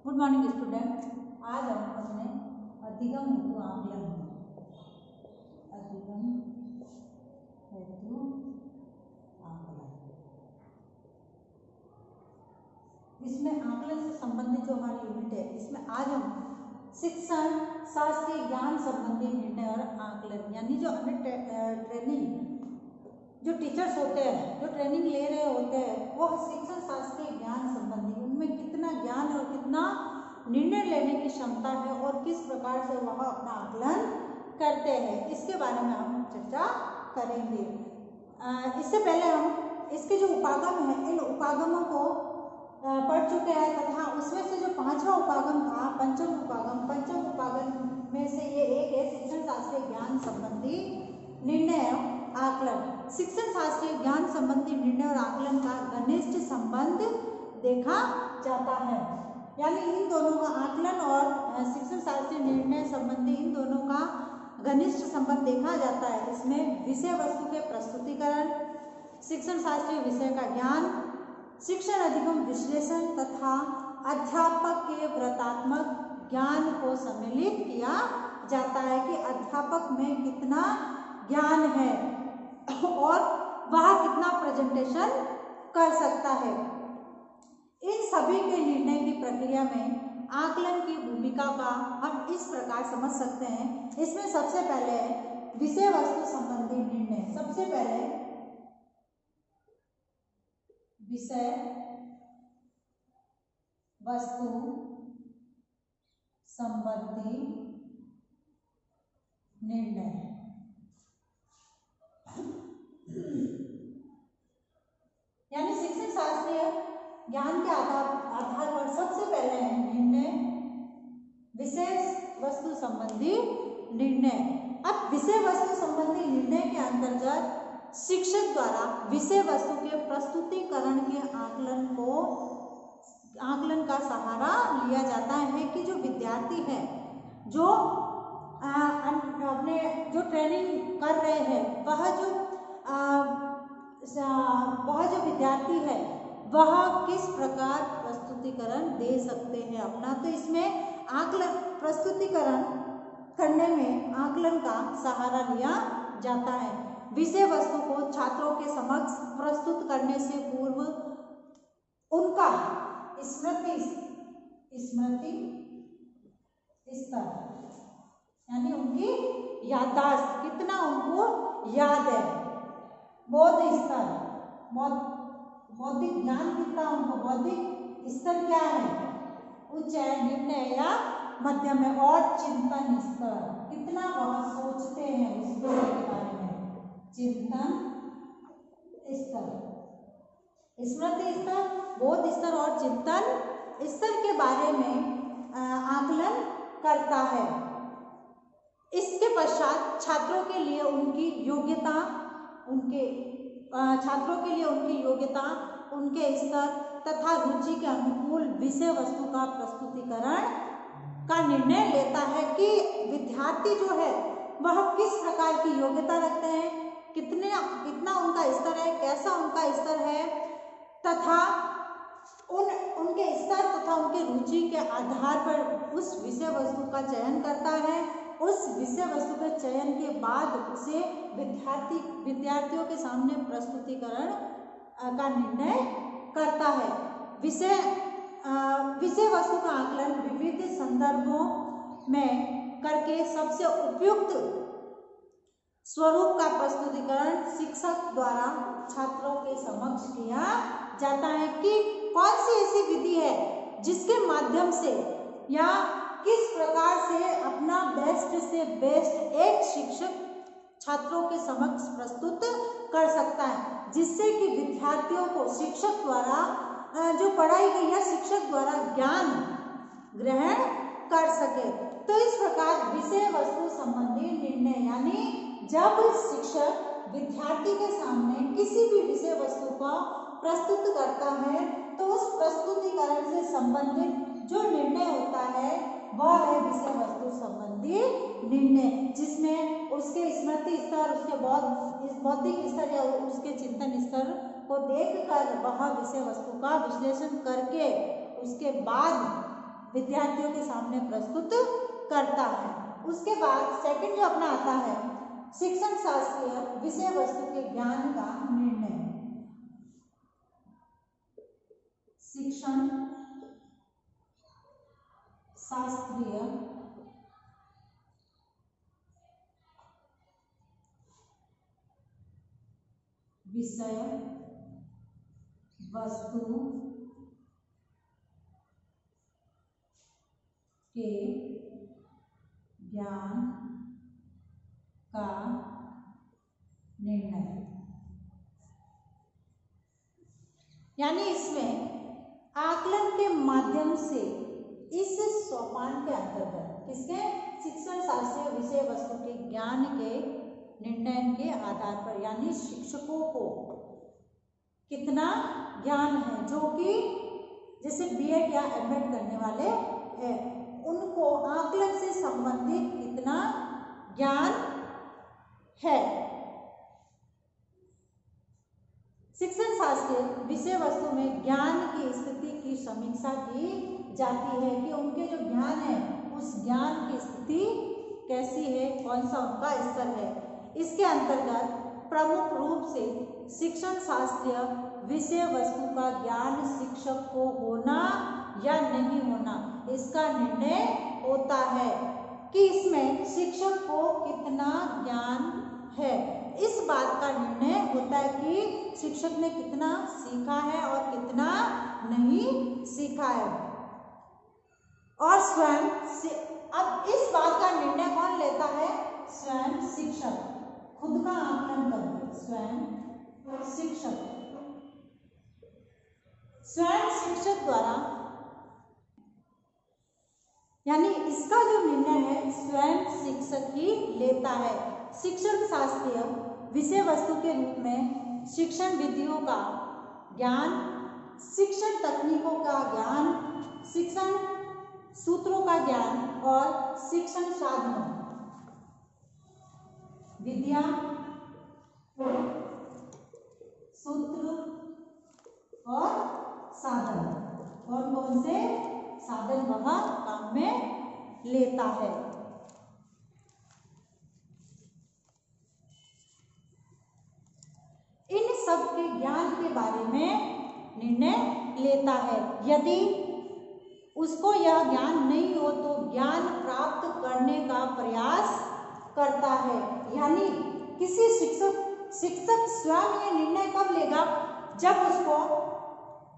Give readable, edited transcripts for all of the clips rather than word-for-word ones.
Good morning student. आज हम अपने अधिगम हेतु आकलन अधिगम हेतु आकलन इसमें आकलन से संबंधित जो हमारी यूनिट है, इसमें आज हम शिक्षण शास्त्रीय ज्ञान संबंधी निर्णय और आकलन यानी जो हमें ट्रेनिंग जो टीचर्स होते हैं, जो ट्रेनिंग ले रहे होते हैं, वो शिक्षण शास्त्रीय ज्ञान संबंधी उनमें कितना ज्ञान और कितना निर्णय लेने की क्षमता है और किस प्रकार से वह अपना आकलन करते हैं, इसके बारे में हम चर्चा करेंगे। इससे पहले हम इसके जो उपागम है, इन उपागमों को पढ़ चुके हैं तथा उसमें से जो पांचवा उपागम था पंचम उपागम में से ये एक है शिक्षण शास्त्रीय ज्ञान संबंधी निर्णय आकलन। शिक्षण शास्त्रीय ज्ञान संबंधी निर्णय और आकलन का घनिष्ठ संबंध देखा जाता है, यानी इन दोनों का आकलन और शिक्षण शास्त्रीय निर्णय संबंधी इन दोनों का घनिष्ठ संबंध देखा जाता है। इसमें विषय वस्तु के प्रस्तुतिकरण, शिक्षण शास्त्रीय विषय का ज्ञान, शिक्षण अधिगम विश्लेषण तथा अध्यापक के व्रतात्मक ज्ञान को सम्मिलित किया जाता है कि अध्यापक में कितना ज्ञान है और वह कितना प्रेजेंटेशन कर सकता है। इन सभी के निर्णय की प्रक्रिया में आकलन की भूमिका का हम इस प्रकार समझ सकते हैं। इसमें सबसे पहले विषय वस्तु संबंधी निर्णय। सबसे पहले विषय वस्तु संबंधी निर्णय। यानी शिक्षण शास्त्रीय ज्ञान के आधार पर सबसे पहले निर्णय विषय वस्तु संबंधी निर्णय। अब विषय वस्तु संबंधी निर्णय के अंतर्गत शिक्षक द्वारा विषय वस्तु के प्रस्तुतिकरण के आकलन का सहारा लिया जाता है कि जो विद्यार्थी है, जो अपने जो ट्रेनिंग कर रहे हैं, वह जो विद्यार्थी है वह किस प्रकार प्रस्तुतिकरण दे सकते हैं अपना। तो इसमें आकलन प्रस्तुतिकरण करने में आकलन का सहारा लिया जाता है। विषय वस्तु को छात्रों के समक्ष प्रस्तुत करने से पूर्व उनका स्मृति स्तर यानी उनकी याददाश्त कितना उनको याद है, बौद्ध स्तर, बौद्धिक ज्ञान कितना उनको, बौद्धिक स्तर क्या है, उच्च है, निम्न है या मध्यम है, और चिंतन स्तर कितना वह सोचते हैं उस विषय के बारे में, चिंतन स्तर, स्मृति स्तर, बोध स्तर और चिंतन स्तर के बारे में आकलन करता है। इसके पश्चात छात्रों के लिए उनकी योग्यता, उनके स्तर तथा रुचि के अनुकूल विषय वस्तु का प्रस्तुतिकरण का निर्णय लेता है कि विद्यार्थी जो है वह किस प्रकार की योग्यता रखते हैं, कितना उनका स्तर है, कैसा उनका स्तर है, तथा उनके स्तर तथा उनके रुचि के आधार पर उस विषय वस्तु का चयन करता है। उस विषय वस्तु के चयन के बाद उसे विद्यार्थियों के सामने प्रस्तुतिकरण का निर्णय करता है। विषय वस्तु का आकलन विविध संदर्भों में करके सबसे उपयुक्त स्वरूप का प्रस्तुतिकरण शिक्षक द्वारा छात्रों के समक्ष किया जाता है कि कौन सी ऐसी विधि है जिसके माध्यम से या किस प्रकार से अपना बेस्ट से बेस्ट एक शिक्षक छात्रों के समक्ष प्रस्तुत कर सकता है, जिससे कि विद्यार्थियों को शिक्षक द्वारा जो पढ़ाई गई या शिक्षक द्वारा ज्ञान ग्रहण कर सके। तो इस प्रकार विषय वस्तु संबंधी निर्णय यानी जब शिक्षक विद्यार्थी के सामने किसी भी विषय वस्तु को प्रस्तुत करता है तो उस प्रस्तुतिकरण से संबंधित जो निर्णय होता है वह है विषय वस्तु संबंधी निर्णय, जिसमें उसके स्मृति स्तर, उसके बौद्धिक स्तर या उसके चिंतन स्तर को देखकर वह विषय वस्तु का विश्लेषण करके उसके बाद विद्यार्थियों के सामने प्रस्तुत करता है। उसके बाद सेकंड जो अपना आता है शिक्षण शास्त्रीय विषय वस्तु के ज्ञान का निर्णय। शिक्षण शास्त्रीय विषय वस्तु के ज्ञान का निर्णय। यानी इसमें आकलन के माध्यम से इस सोपान के अंतर्गत किसके शिक्षण शास्त्रीय विषय वस्तु के ज्ञान के निर्णय के आधार पर, यानी शिक्षकों को कितना ज्ञान है, जो कि जैसे बीएड या एमएड करने वाले हैं, उनको आकलन से संबंधित कितना ज्ञान है। शिक्षण शास्त्रीय विषय वस्तु में ज्ञान की स्थिति की समीक्षा की जाती है कि उनके जो ज्ञान है उस ज्ञान की स्थिति कैसी है, कौन सा उनका स्तर है। इसके अंतर्गत प्रमुख रूप से शिक्षण शास्त्रीय विषय वस्तु का ज्ञान शिक्षक को होना या नहीं होना, इसका निर्णय होता है कि इसमें शिक्षक को कितना ज्ञान है। इस बात का निर्णय होता है कि शिक्षक ने कितना सीखा है और कितना नहीं सीखा है। और स्वयं अब इस बात का निर्णय कौन लेता है? स्वयं शिक्षक खुद का आकलन करके, स्वयं शिक्षक द्वारा, यानी इसका जो निर्णय है स्वयं शिक्षक ही लेता है। शिक्षण शास्त्रीय विषय वस्तु के रूप में शिक्षण विधियों का ज्ञान, शिक्षण तकनीकों का ज्ञान, शिक्षण सूत्रों का ज्ञान और शिक्षण साधनों, विद्या, सूत्र और साधन, कौन कौन से साधन वह काम में लेता है। इन सब के ज्ञान के बारे में निर्णय लेता है। यदि उसको यह ज्ञान नहीं हो तो ज्ञान प्राप्त करने का प्रयास करता है। यानी किसी शिक्षक स्वयं ये निर्णय कब लेगा? जब उसको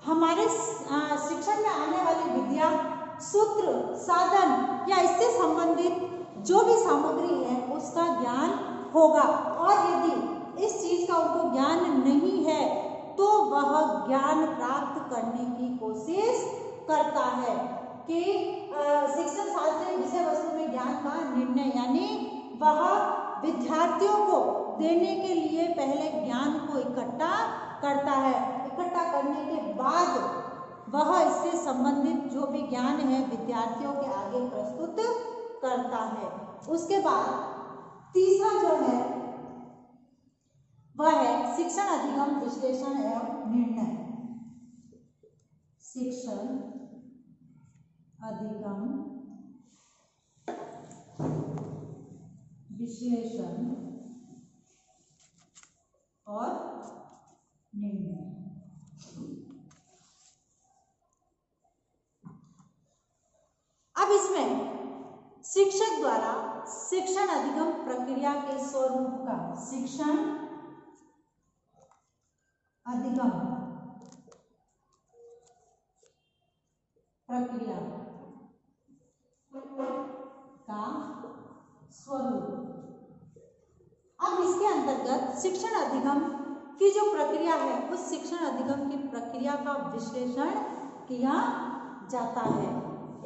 हमारे शिक्षण में आने वाली विद्या, सूत्र, साधन या इससे संबंधित जो भी सामग्री है उसका ज्ञान होगा। और यदि इस चीज का उनको ज्ञान नहीं है तो वह ज्ञान प्राप्त करने की कोशिश करता है कि शिक्षण शास्त्रीय विषय वस्तु में ज्ञान का निर्णय, यानी वह विद्यार्थियों को देने के लिए पहले ज्ञान को इकट्ठा करता है। इकट्ठा करने के बाद वह इससे संबंधित जो भी ज्ञान है विद्यार्थियों के आगे प्रस्तुत करता है। उसके बाद तीसरा जो है वह है शिक्षण अधिगम विश्लेषण एवं निर्णय। शिक्षण अधिगम विश्लेषण और निर्णय। अब इसमें शिक्षक द्वारा शिक्षण अधिगम प्रक्रिया के स्वरूप का, शिक्षण अधिगम प्रक्रिया का स्वरूप। अब इसके अंतर्गत शिक्षण अधिगम की जो प्रक्रिया है उस शिक्षण अधिगम की प्रक्रिया का विश्लेषण किया जाता है।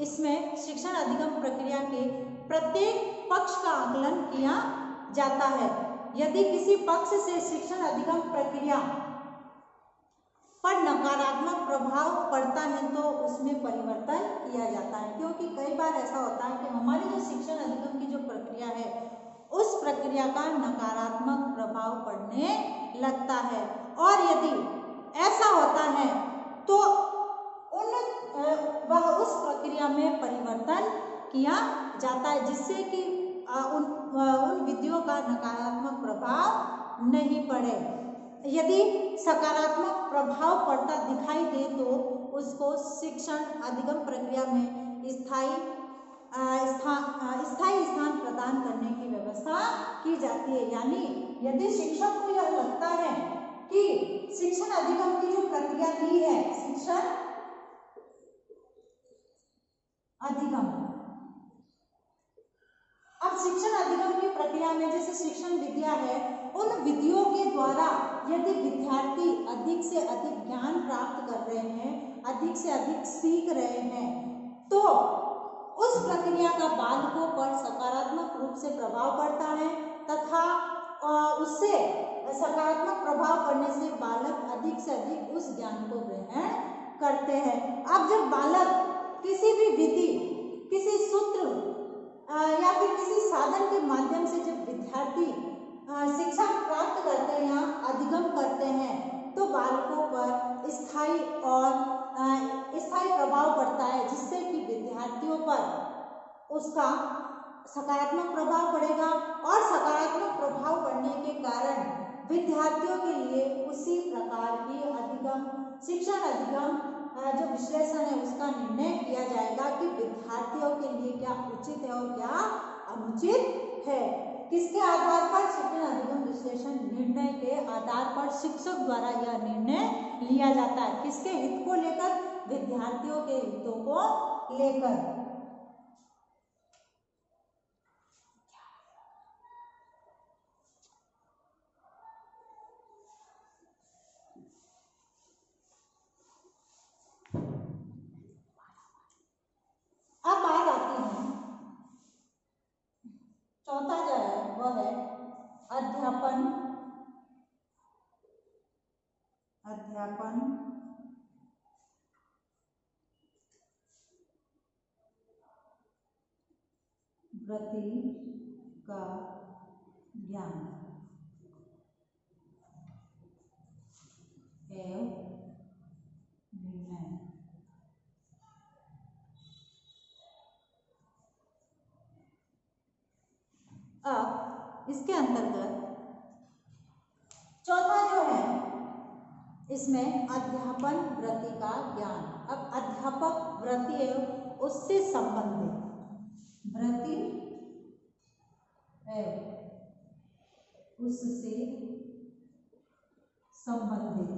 इसमें शिक्षण अधिगम प्रक्रिया के प्रत्येक पक्ष का आकलन किया जाता है। यदि किसी पक्ष से शिक्षण अधिगम प्रक्रिया पर नकारात्मक प्रभाव पड़ता है तो उसमें परिवर्तन किया जाता है, क्योंकि कई बार ऐसा होता है कि हमारी जो शिक्षण अधिगम की जो प्रक्रिया है उस प्रक्रिया का नकारात्मक प्रभाव पड़ने लगता है। और यदि ऐसा होता है तो वह उस प्रक्रिया में किया जाता है, जिससे कि उन विधियों का नकारात्मक प्रभाव नहीं पड़े। यदि सकारात्मक प्रभाव पड़ता दिखाई दे तो उसको शिक्षण अधिगम प्रक्रिया में स्थायी स्थान प्रदान करने की व्यवस्था की जाती है। यानी यदि शिक्षक को यह लगता है कि शिक्षण अधिगम की जो प्रक्रिया ली है, शिक्षण अधिगम, अब शिक्षण अधिगम की प्रक्रिया में जैसे शिक्षण विद्या है, उन विधियों के द्वारा यदि विद्यार्थी अधिक से अधिक ज्ञान प्राप्त कर रहे हैं, अधिक से अधिक सीख रहे हैं, तो उस प्रक्रिया का बालकों पर सकारात्मक रूप से प्रभाव पड़ता है तथा उससे सकारात्मक प्रभाव पड़ने से बालक अधिक से अधिक उस ज्ञान को ग्रहण करते हैं। अब जब बालक किसी भी विधि, किसी सूत्र या फिर किसी साधन के माध्यम से जब विद्यार्थी शिक्षा प्राप्त करते हैं या अधिगम करते हैं, तो बालकों पर स्थायी प्रभाव पड़ता है, जिससे कि विद्यार्थियों पर उसका सकारात्मक प्रभाव पड़ेगा और सकारात्मक प्रभाव पड़ने के कारण विद्यार्थियों के लिए उसी प्रकार की अधिगम, शिक्षण अधिगम जो विश्लेषण है उसका निर्णय किया जाएगा कि विद्यार्थियों के लिए क्या उचित है और क्या अनुचित है। किसके आधार पर? शिक्षण अधिगम विश्लेषण निर्णय के आधार पर शिक्षक द्वारा यह निर्णय लिया जाता है। किसके हित को लेकर? विद्यार्थियों के हितों को लेकर। अब बात आती है, चौथा जो है वह है अध्यापन वृत्ति का ज्ञान एवं निर्णय। अब इसके अंतर्गत चौथा जो है इसमें अध्यापन वृत्ति का ज्ञान। अब अध्यापक वृत्ति एवं उससे संबंधित वृत्ति एवं उससे संबंधित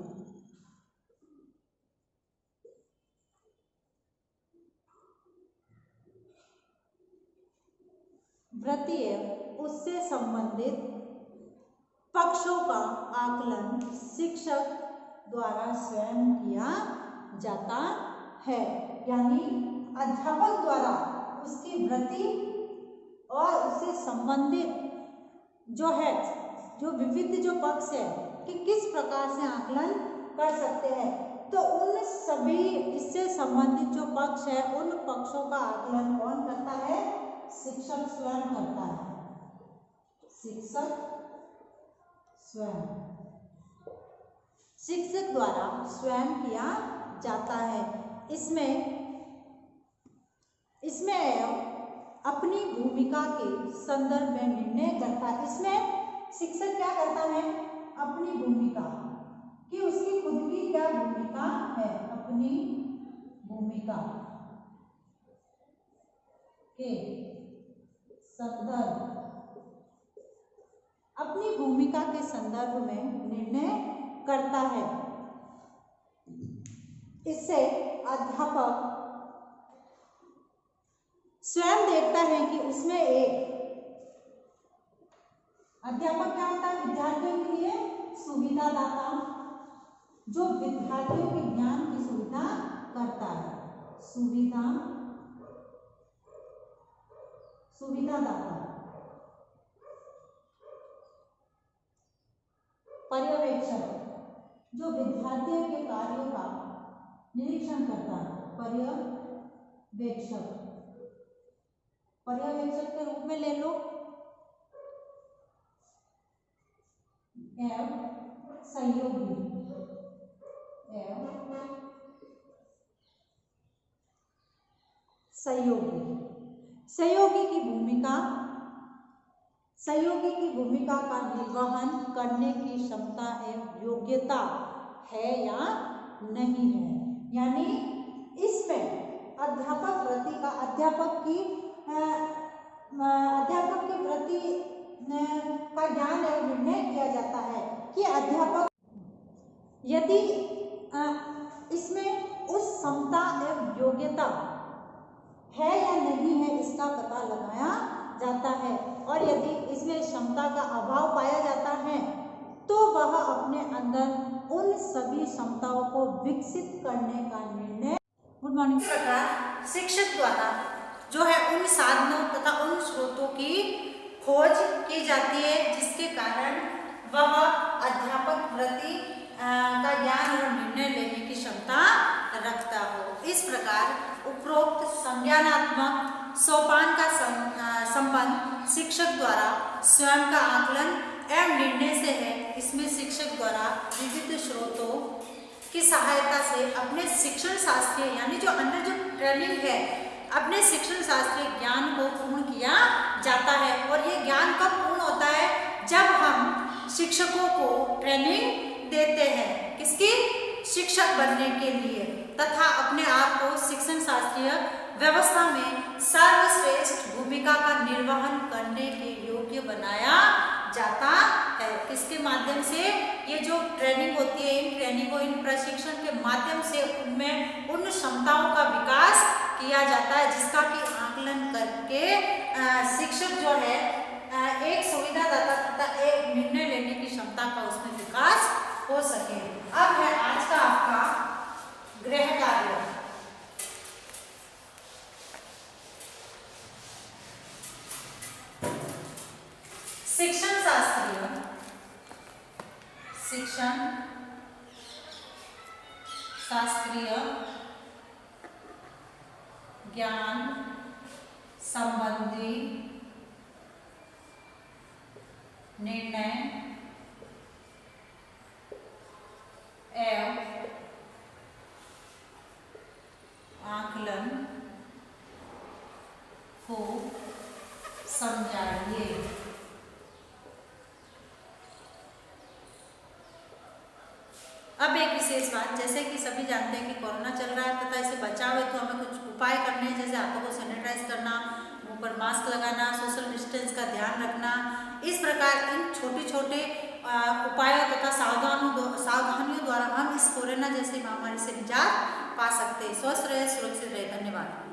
वृत्ति एवं उससे संबंधित पक्षों का आकलन शिक्षक द्वारा स्वयं किया जाता है। यानी अध्यापक द्वारा उसकी वृत्ति और उससे संबंधित जो विविध जो पक्ष है कि किस प्रकार से आकलन कर सकते हैं, तो उन सभी इससे संबंधित जो पक्ष है उन पक्षों का आकलन कौन करता है? शिक्षक स्वयं करता है। शिक्षक स्वयं, शिक्षक द्वारा स्वयं किया जाता है। इसमें अपनी भूमिका के संदर्भ में निर्णय करता है। इसमें शिक्षक क्या करता है? अपनी भूमिका कि उसकी खुद की क्या भूमिका है, अपनी भूमिका के संदर्भ, अपनी भूमिका के संदर्भ में निर्णय करता है। इससे अध्यापक स्वयं देखता है कि उसमें एक अध्यापक क्या होता है? विद्यार्थियों के लिए सुविधादाता, जो विद्यार्थियों के ज्ञान की सुविधा करता है। सुविधादाता। पर्यवेक्षक, जो विद्यार्थियों के कार्यों का निरीक्षण करता है। पर्यवेक्षक के रूप में ले लो। एवं सहयोगी सहयोगी की भूमिका का निर्वहन करने की क्षमता एवं योग्यता है या नहीं है। यानी इसमें अध्यापक के प्रति का ज्ञान एवं निर्णय किया जाता है कि अध्यापक यदि इसमें उस क्षमता एवं योग्यता है या नहीं है इसका पता लगाया जाता है, और यदि इसमें क्षमता का अभाव पाया जाता है तो वह अपने अंदर उन सभी क्षमताओं को विकसित करने का निर्णय। Good morning. प्रकार शिक्षक द्वारा जो है उन साधनों तथा उन स्रोतों की खोज की जाती है जिसके कारण वह अध्यापक प्रति का ज्ञान और निर्णय लेने की क्षमता रखता हो। इस प्रकार उपरोक्त संज्ञानात्मक सोपान का संबंध शिक्षक द्वारा स्वयं का आकलन एवं निर्णय से है। इसमें शिक्षक द्वारा विविध स्रोतों की सहायता से अपने शिक्षण शास्त्रीय यानी जो अंदर जो ट्रेनिंग है अपने शिक्षण शास्त्रीय ज्ञान को पूर्ण किया जाता है। और ये ज्ञान कब पूर्ण होता है? जब हम शिक्षकों को ट्रेनिंग देते हैं किसकी? शिक्षक बनने के लिए, तथा अपने आप को शिक्षण शास्त्रीय व्यवस्था में सर्वश्रेष्ठ भूमिका का निर्वहन करने के योग्य बनाया जाता है। किसके माध्यम से? ये जो ट्रेनिंग होती है, इन ट्रेनिंगों इन प्रशिक्षण के माध्यम से उनमें उन क्षमताओं का विकास किया जाता है जिसका कि आकलन करके शिक्षक जो है एक सुविधादाता तथा एक निर्णय लेने की क्षमता का उसमें विकास हो सके। अब है आज का आपका गृह कार्य। शिक्षण शास्त्रीय ज्ञान संबंधी निर्णय एवं आकलन को समझाइए। अब एक विशेष बात, जैसे कि सभी जानते हैं कि कोरोना चल रहा है तथा इसे बचाव है तो हमें कुछ उपाय करने हैं, जैसे हाथों को सैनिटाइज करना, मुंह पर मास्क लगाना, सोशल डिस्टेंस का ध्यान रखना। इस प्रकार इन छोटे छोटे उपायों तथा सावधानियों द्वारा हम इस कोरोना जैसी महामारी से निजात पा सकते हैं। स्वस्थ रहे, सुरक्षित रहे। धन्यवाद।